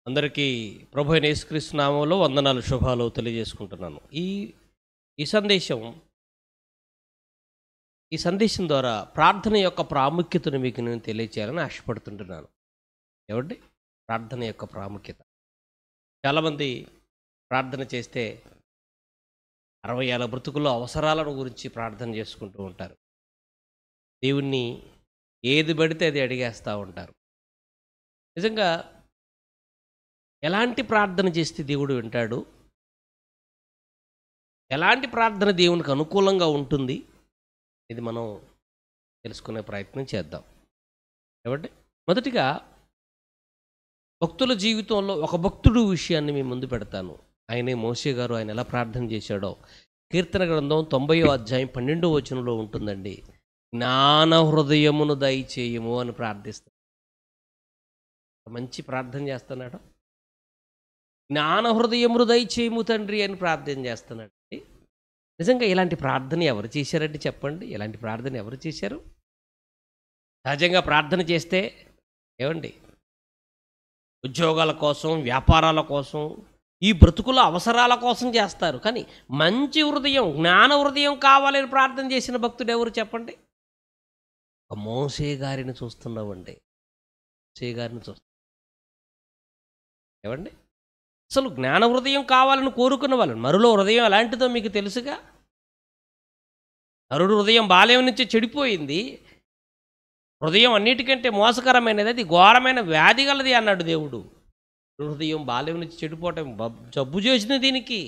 అందరికీ ప్రభు అయిన యేసుక్రీస్తు నామములో వందనాలు శుభాలు తెలియజేసుకుంటున్నాను. ఈ ఈ సందేశం ఈ సందేశం ద్వారా ప్రార్థన యొక్క ప్రాముఖ్యతను మీకు నేను తెలియచేయాలని ఆశపడుతుంటున్నాను. ఏమండి? ప్రార్థన యొక్క ప్రాముఖ్యత. చాలామంది ప్రార్థన చేస్తే 60 ఏళ్ల బ్రతుకుల్లో అవసరాలను గురించి ప్రార్థన చేసుకుంటూ ఉంటారు. దేవుణ్ణి ఏది పడితే అది అడిగేస్తూ ఉంటారు. నిజంగా ఎలాంటి ప్రార్థన చేస్తే దేవుడు వింటాడు, ఎలాంటి ప్రార్థన దేవునికి అనుకూలంగా ఉంటుంది, ఇది మనం తెలుసుకునే ప్రయత్నం చేద్దాం. కాబట్టి మొదటిగా భక్తుల జీవితంలో ఒక భక్తుడు విషయాన్ని మీ ముందు పెడతాను. ఆయనే మోషే గారు. ఆయన ఎలా ప్రార్థన చేశాడో కీర్తన గ్రంథం 90వ అధ్యాయం 12వ వచనంలో ఉంటుందండి. జ్ఞాన హృదయమును దయచేయము అని ప్రార్థిస్తాడు. మంచి ప్రార్థన చేస్తున్నాడు. జ్ఞాన హృదయమును దయచేయము తండ్రి అని ప్రార్థన చేస్తున్నాడు. నిజంగా ఇలాంటి ప్రార్థన ఎవరు చేశారంటే చెప్పండి. ఇలాంటి ప్రార్థన ఎవరు చేశారు? సహజంగా ప్రార్థన చేస్తే ఏమండి, ఉద్యోగాల కోసం, వ్యాపారాల కోసం, ఈ బ్రతుకుల అవసరాల కోసం చేస్తారు. కానీ మంచి హృదయం, జ్ఞాన హృదయం కావాలని ప్రార్థన చేసిన భక్తుడు ఎవరు చెప్పండి? మోషే గారిని చూస్తున్నామండి. మోషే గారిని చూస్తున్నాం. ఏమండి, అసలు జ్ఞాన హృదయం కావాలని కోరుకున్న వాళ్ళు, నరులో హృదయం ఎలాంటిదో మీకు తెలుసుగా. నరుడు హృదయం బాల్యం నుంచి చెడిపోయింది. హృదయం అన్నిటికంటే మోసకరమైనది, అది ఘోరమైన వ్యాధి గలది అన్నాడు దేవుడు. హృదయం బాల్యం నుంచి చెడిపోవటం జబ్బు చేసిన దీనికి.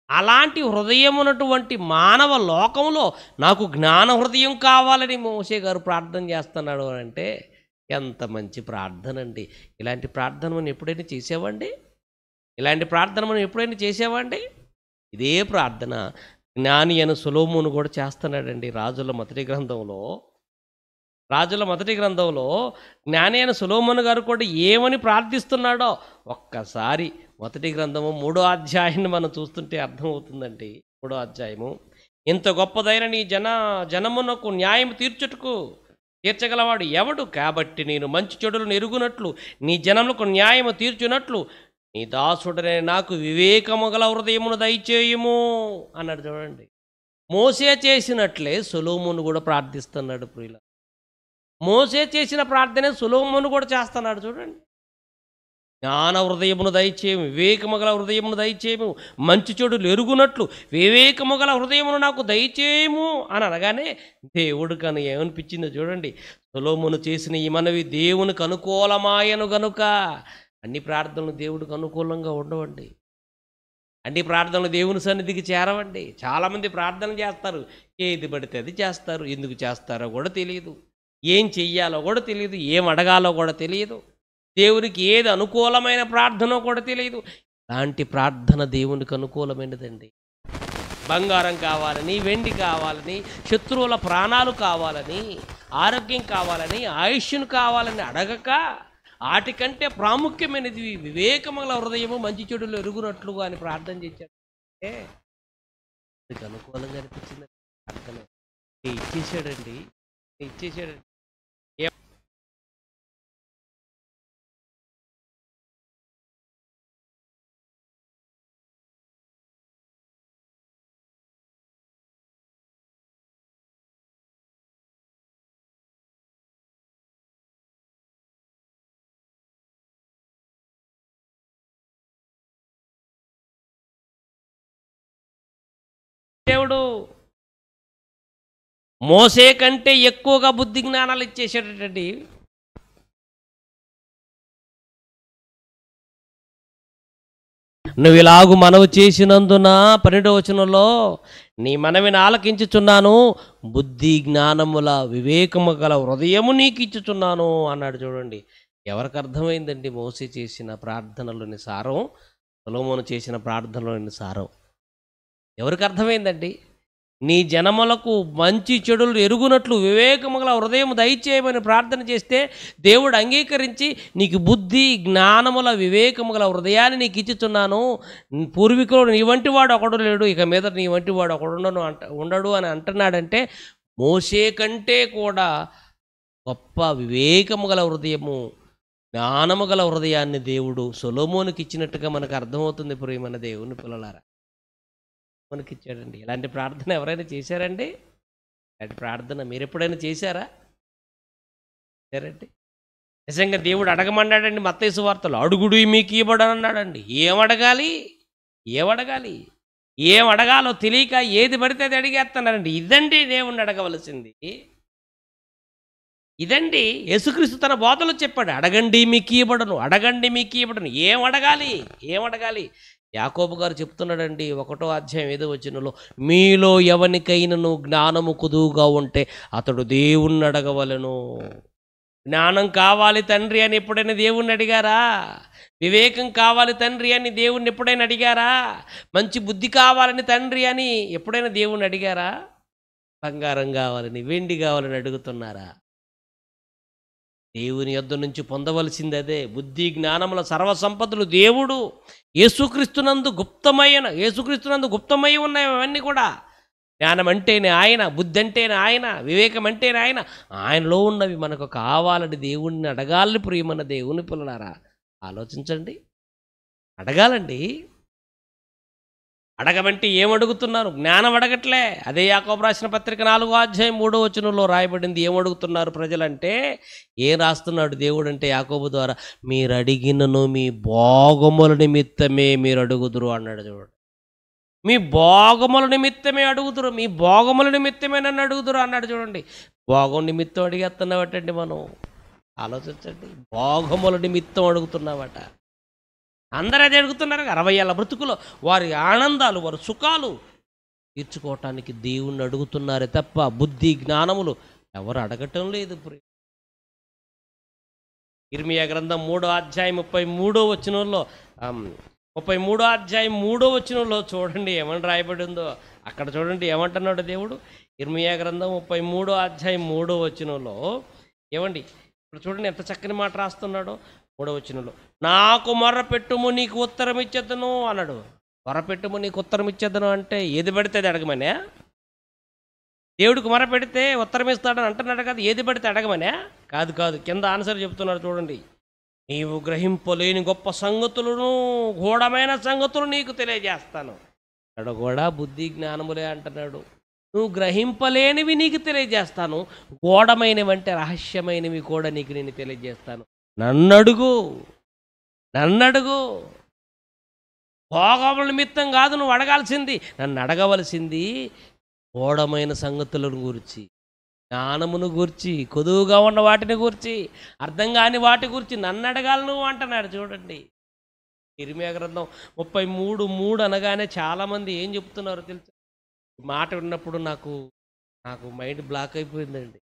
అలాంటి హృదయం ఉన్నటువంటి మానవ లోకంలో నాకు జ్ఞాన హృదయం కావాలని మోషే గారు ప్రార్థన చేస్తున్నాడు అంటే ఎంత మంచి ప్రార్థన అండి. ఇలాంటి ప్రార్థన మనం ఎప్పుడైనా చేసేవాడి? ఇలాంటి ప్రార్థన మనం ఎప్పుడైనా చేసేవాడి? ఇదే ప్రార్థన జ్ఞాని అయిన సొలొమోను కూడా చేస్తున్నాడండి. రాజుల మొదటి గ్రంథంలో జ్ఞాని అయిన సొలొమోను గారు కూడా ఏమని ప్రార్థిస్తున్నాడో ఒక్కసారి మొదటి గ్రంథము 3వ అధ్యాయాన్ని మనం చూస్తుంటే అర్థమవుతుందండి. 3వ అధ్యాయము, ఇంత గొప్పదైన నీ జనమునకు న్యాయం తీర్చగలవాడు ఎవడు? కాబట్టి నేను మంచి చెడులను ఎరుగునట్లు, నీ జనములకు న్యాయము తీర్చునట్లు నీ దాసుడనే నాకు వివేకము గల హృదయమును దయచేయుము అన్నాడు. చూడండి, మోసే చేసినట్లే సొలొమోను కూడా ప్రార్థిస్తున్నాడు. ప్రియుల, మోసే చేసిన ప్రార్థనే సొలొమోను కూడా చేస్తున్నాడు. చూడండి, జ్ఞాన హృదయమును దయచేయము, వివేకము గల హృదయమును దయచేయము, మంచి చెడులు ఎరుగునట్లు వివేకము గల హృదయమును నాకు దయచేయము అని అనగానే దేవుడు కానీ ఏమనిపించిందో చూడండి. సొలొమోను చేసిన ఈ మనవి దేవునికి అనుకూలమాయను గనుక. అన్ని ప్రార్థనలు దేవుడికి అనుకూలంగా ఉండవండి. అన్ని ప్రార్థనలు దేవుని సన్నిధికి చేరవండి. చాలామంది ప్రార్థన చేస్తారు, ఏది పడితే అది చేస్తారు. ఎందుకు చేస్తారో కూడా తెలియదు, ఏం చెయ్యాలో కూడా తెలియదు, ఏం అడగాలో కూడా తెలియదు, దేవునికి ఏది అనుకూలమైన ప్రార్థనో కూడా తెలియదు. అలాంటి ప్రార్థన దేవునికి అనుకూలమైనదండి. బంగారం కావాలని, వెండి కావాలని, శత్రువుల ప్రాణాలు కావాలని, ఆరోగ్యం కావాలని, ఆయుష్ను కావాలని అడగక, వాటికంటే ప్రాముఖ్యమైనది వివేకముల హృదయము మంచి చెడులు ఎరుగునట్లుగా అని ప్రార్థన చేశాడు. అది అనుకూలంగా అనిపించింది ప్రార్థన. ఇచ్చేసాడండి. దేవుడు మోసే కంటే ఎక్కువగా బుద్ధి జ్ఞానాలు ఇచ్చేసాడటండి. నువ్వు ఇలాగు మనవి చేసినందున 12వ వచనంలో నీ మనవిని ఆలకించుచున్నాను, బుద్ధి జ్ఞానముల వివేకము గల హృదయము నీకు ఇచ్చుచున్నాను అన్నాడు. చూడండి, ఎవరికి అర్థమైందండి మోసే చేసిన ప్రార్థనలోని సారం, సొలొమోను చేసిన ప్రార్థనలోని సారం ఎవరికి అర్థమైందండి? నీ జనములకు మంచి చెడులు ఎరుగునట్లు వివేకము గల హృదయం దయచేయమని ప్రార్థన చేస్తే దేవుడు అంగీకరించి నీకు బుద్ధి జ్ఞానముల వివేకము గల హృదయాన్ని నీకు ఇచ్చుచున్నాను. పూర్వీకులు నీ వంటి వాడు ఒకడు లేడు, ఇక మీద నీ వంటి వాడు ఒకడు ఉండడు అని అంటున్నాడంటే మోసే కంటే కూడా గొప్ప వివేకము గల హృదయము జ్ఞానము గల హృదయాన్ని దేవుడు సొలొమోనుకి ఇచ్చినట్టుగా మనకు అర్థమవుతుంది. ప్రియమైన దేవుని పిల్లలారా, మనకిచ్చాడండి. ఇలాంటి ప్రార్థన ఎవరైనా చేశారండి? ఇలాంటి ప్రార్థన మీరు ఎప్పుడైనా చేశారా? చేశారండి? నిజంగా దేవుడు అడగమన్నాడండి. మత్తయి సువార్తలో అడుగుడు మీకు ఇవ్వబడును అన్నాడండి. ఏమడగాలి? ఏమడగాలి? ఏం అడగాలో తెలియక ఏది పడితే అది అడిగేస్తున్నారండి. ఇదండి దేవుణ్ణి అడగవలసింది. ఇదండి యేసుక్రీస్తు తన బోధలో చెప్పాడు. అడగండి మీకు ఇవ్వబడును, అడగండి మీకు ఇవ్వబడును. ఏం అడగాలి? ఏం అడగాలి? యాకోబు గారు చెప్తున్నాడండి 1వ అధ్యాయం 5వ వచనంలో, మీలో ఎవనికైనను జ్ఞానము కుదువుగా ఉంటే అతడు దేవుణ్ణి అడగవలెను. జ్ఞానం కావాలి తండ్రి అని ఎప్పుడైనా దేవుణ్ణి అడిగారా? వివేకం కావాలి తండ్రి అని దేవుణ్ణి ఎప్పుడైనా అడిగారా? మంచి బుద్ధి కావాలని తండ్రి అని ఎప్పుడైనా దేవుణ్ణి అడిగారా? బంగారం కావాలని, వెండి కావాలని అడుగుతున్నారా? దేవుని యొద్ద నుంచి పొందవలసింది అదే. బుద్ధి జ్ఞానముల సర్వసంపదలు దేవుడు యేసుక్రీస్తునందు గుప్తమై ఉన్నాయి అవన్నీ కూడా. జ్ఞానం అంటేనే ఆయన, బుద్ధి అంటేనే ఆయన, వివేకం అంటేనే ఆయన. ఆయనలో ఉన్నవి మనకు కావాలని దేవుణ్ణి అడగాలని ప్రియమైన దేవుని పిల్లలారా, ఆలోచించండి. అడగాలండి. అడగమంటే ఏమడుగుతున్నారు? జ్ఞానం అడగట్లే. అదే యాకోబు రాసిన పత్రిక 4వ అధ్యాయం 3వ వచనంలో రాయబడింది. ఏమడుగుతున్నారు ప్రజలంటే? ఏం రాస్తున్నాడు దేవుడు అంటే యాకోబు ద్వారా? మీరు అడిగినను మీ భోగముల నిమిత్తమే మీరు అడుగుదురు అన్నాడు. చూడండి, మీ భోగముల నిమిత్తమే అడుగుదురు, మీ భోగముల నిమిత్తమే నన్ను అడుగుదురు అన్నాడు. చూడండి, భోగం నిమిత్తం అడిగేస్తున్నావటండి మనం. ఆలోచించండి, భోగముల నిమిత్తం అడుగుతున్నావట. అందరూ అదే అడుగుతున్నారు. 60 ఏళ్ళ బ్రతుకులో వారి ఆనందాలు, వారి సుఖాలు తీర్చుకోవటానికి దేవుణ్ణి అడుగుతున్నారే తప్ప బుద్ధి జ్ఞానములు ఎవరు అడగటం లేదు. ఇర్మియా గ్రంథం 3వ అధ్యాయం 33వ వచనంలో 33వ అధ్యాయం 3వ వచనంలో చూడండి ఏమని రాయబడి ఉందో. అక్కడ చూడండి ఏమంటున్నాడు దేవుడు. ఇర్మియా గ్రంథం 33వ అధ్యాయం 3వ వచనంలో ఏమండి, ఇప్పుడు చూడండి ఎంత చక్కని మాట రాస్తున్నాడో. 3వ వచనంలో, నాకు మొర్రపెట్టుము నీకు ఉత్తరం ఇచ్చేద్దను అన్నాడు. మొర్రపెట్టుము నీకు ఉత్తరం ఇచ్చేద్దను అంటే ఏది పడితే అది అడగమనే? దేవుడికి మొర పెడితే ఉత్తరం ఇస్తాడని అంటున్నాడు కదా. ఏది పడితే అడగమనే? కాదు కాదు. కింద ఆన్సర్ చెప్తున్నాడు చూడండి. నీవు గ్రహింపలేని గొప్ప సంగతులను, గూఢమైన సంగతులు నీకు తెలియజేస్తాను. ఇక్కడ కూడా బుద్ధి జ్ఞానములే అంటున్నాడు. నువ్వు గ్రహింపలేనివి నీకు తెలియజేస్తాను, గూఢమైనవి అంటే రహస్యమైనవి కూడా నీకు నేను తెలియజేస్తాను. నన్నడుగు, నన్నడుగు. భోగముల నిమిత్తం కాదు నువ్వు అడగాల్సింది, నన్ను అడగవలసింది గూఢమైన సంగతులను గురించి, జ్ఞానమును గూర్చి, కొదువుగా ఉన్న వాటిని గూర్చి, అర్థం కాని వాటి గురించి నన్ను అడగాలి నువ్వు అంటున్నాడు. చూడండి, ఇర్మియా గ్రంథం 33:3 అనగానే చాలామంది ఏం చెప్తున్నారో తెలుసు. మాట విన్నప్పుడు నాకు మైండ్ బ్లాక్ అయిపోయిందండి.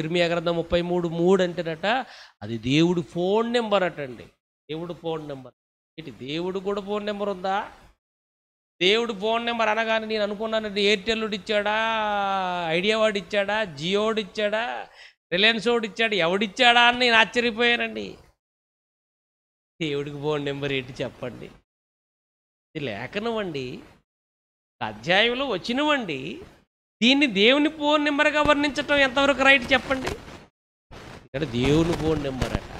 ఇర్మియా గ్రంథం 33:3 అంటేనట అది దేవుడు ఫోన్ నెంబర్ అటండి. దేవుడు ఫోన్ నెంబర్. ఏంటి, దేవుడు కూడా ఫోన్ నెంబర్ ఉందా? దేవుడు ఫోన్ నెంబర్ అనగానే నేను అనుకున్నానండి, ఎయిర్టెల్లుడు ఇచ్చాడా, ఐడియా వాడు ఇచ్చాడా, జియోడు ఇచ్చాడా, రిలయన్స్ వాడు ఇచ్చాడు, ఎవడిచ్చాడా అని నేను ఆశ్చర్యపోయానండి. దేవుడికి ఫోన్ నెంబర్ ఏంటి చెప్పండి? ఇది లేఖనం అండి, అధ్యాయంలో వచ్చినవండి. దీన్ని దేవుని ఫోన్ నెంబర్గా వర్ణించటం ఎంతవరకు రైట్ చెప్పండి? ఇక్కడ దేవుని ఫోన్ నెంబర్ అట.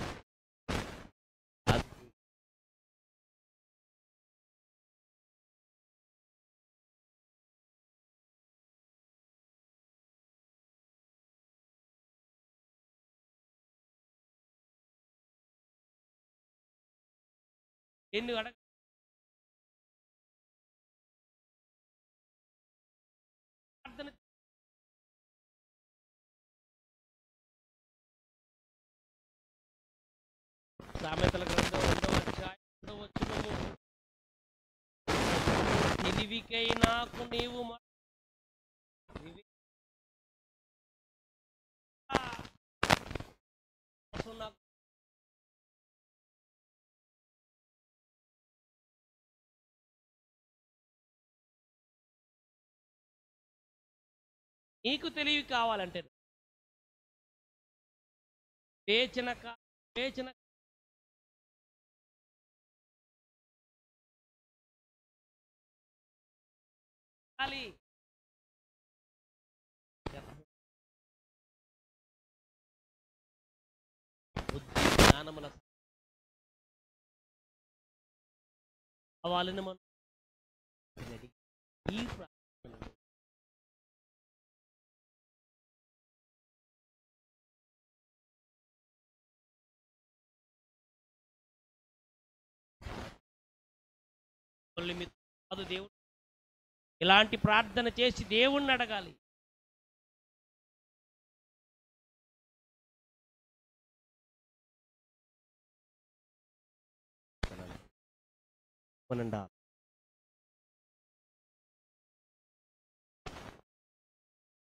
ఎన్ని అడగ సామెతల గ్రంథం 2వ అధ్యాయం 2వ వచనము, తెలివికై నాకు నీవు నీకు తెలివి కావాలంటే వేచిన కాలి జ్ఞానముల కావాలని మనం అడిగి ఈ ప్రార్థనలో మిమ్మల్ని మీరు కాదు దేవుడు ఇలాంటి ప్రార్థన చేసి దేవుణ్ణి అడగాలి. మనండా